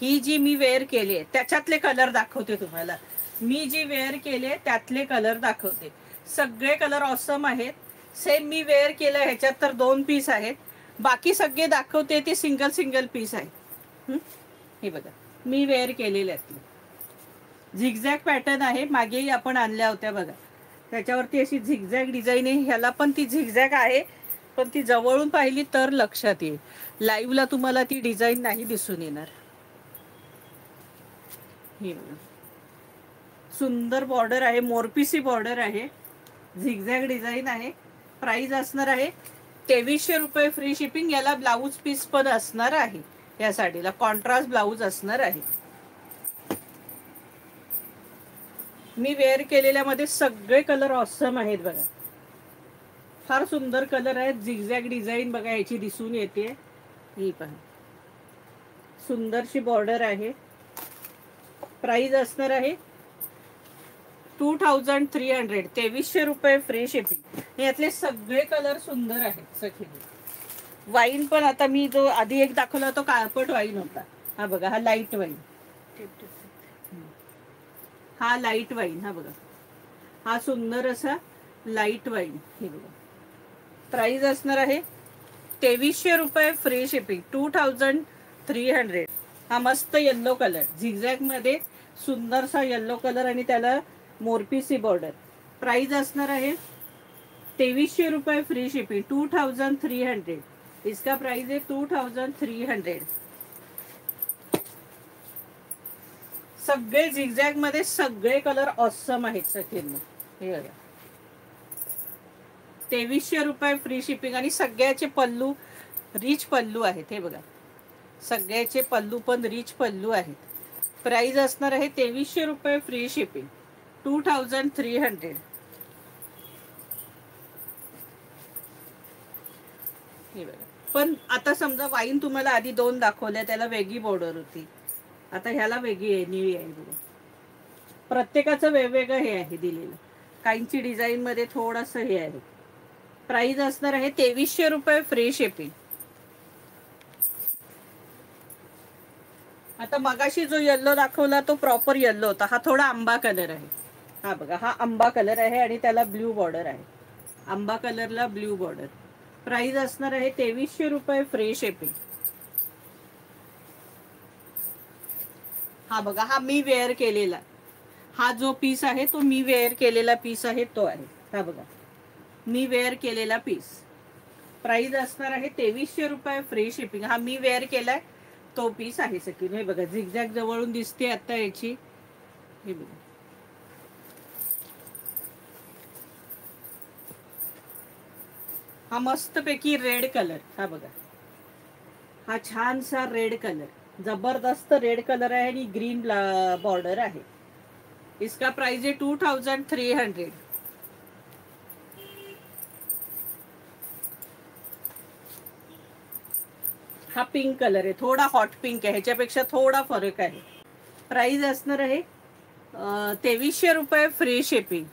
ही जी मी wear केली आहे त्याच्यातले कलर दाखवते तुम्हाला. मी जी वेअर केली आहे त्यातले कलर दाखवते. सगळे कलर ऑसम आहेत. सेम मी वेअर केलं ह्याच्यात तर 2 पीस आहेत. बाकी सगळे दाखवते ते सिंगल सिंगल पीस आहेत. हे बघा मी वेअर केलेले आहेत. झिगझॅग पॅटर्न आहे. मागेही आपण आणल्या होत्या बघा. त्याच्यावरती अशी झिगझॅग डिझाईन आहे. ह्याला पण ती झिगझॅग आहे, पण ती जवळून पाहिली तर लक्षात येईल. लाईव्हला तुम्हाला ती डिझाईन नाही दिसून येणार. हे बघा सुंदर बॉर्डर आहे. मोरपीसी बॉर्डर आहे. झिगझॅग डिझाईन आहे. प्राइस असणार आहे 2300 रुपये फ्री शिपिंग. याला ब्लाऊज पीस पण असणार आहे. या साडीला कॉन्ट्रास्ट ब्लाऊज असणार आहे. मी वेअर केलेल्यामध्ये सगळे कलर ऑसम आहेत बघा. फार सुंदर कलर आहेत. झिगझॅग डिझाईन बघा याची दिसून येते. ही पहा सुंदरशी बॉर्डर आहे. प्राइस असणार आहे 2300. 2300 रुपये फ्री शिपिंग. यातले सगळे कलर सुंदर आहेत. सगळे वाईन पण आता मी जो आधी एक दाखवला तो काळपट वाईन होता. हा बघा हा लाईट वाईन. हा लाईट वाईन. हा बघा हा सुंदर असा लाईट वाईन. हे बघा प्राइस असणार आहे 2300 रुपये फ्री शिपिंग. 2300. हा मस्त येल्लो कलर झिगझॅग मध्ये सुंदरसा येल्लो कलर आणि त्याला मोरपीसी बॉर्डर. प्राइस असणार आहे 2300 रुपये फ्री शिपिंग. 2300. इसका प्राइस है 2300. सगळे झिगझॅग मध्ये सगळे कलर ऑसम आहेत. सगळ्यांना हे बघा 2300 रुपये फ्री शिपिंग. आणि सगळ्याचे पल्लू रिच पल्लू आहेत. हे बघा सगळ्याचे पल्लू पण रिच पल्लू आहेत. प्राइस असणार आहे 2300 रुपये फ्री शिपिंग. 2300. हे बघा पण आता समजा वाईन तुम्हाला आधी 2 दाखवल्या त्याला वेगळी बॉर्डर होती. आता ह्याला वेगळी आहे. निळी आहे बघा. प्रत्येकाचं वेगवेगळं हे आहे दिलेलं. काहींची डिझाईन मध्ये थोडंसं हे आहे. प्राइस असणार आहे 2300 रुपये फ्री शिपिंग. आता मगाशी जो येल्लो दाखवला तो प्रॉपर येल्लो होता. हा थोडा आंबा कलर आहे. हा बघा हा आंबा कलर आहे आणि त्याला ब्ल्यू बॉर्डर आहे. आंबा कलरला ब्ल्यू बॉर्डर. प्राइस असणार आहे 2300 रुपये फ्री शिपिंग. हा बघा हा मी वेअर केलेला. हा जो पीस आहे तो मी वेअर केलेला पीस आहे तो आहे. हा बघा मी वेअर केलेला पीस. प्राइस असणार आहे 2300 रुपये फ्री शिपिंग. हा मी वेअर केलाय तो पीस आहे. सगळी हे बघा झिगझॅग जवळून दिसते आता याची. हे बघा हा मस्तपैकी रेड कलर. हा बघा हा छानसा रेड कलर. जबरदस्त रेड कलर आहे आणि ग्रीन बॉर्डर आहे. इसका प्राइस है 2300. हा पिंक कलर आहे. थोडा हॉट पिंक आहे. ह्याच्यापेक्षा थोडा फरक आहे. प्राइस असणार आहे 2300 रुपये फ्री शिपिंग.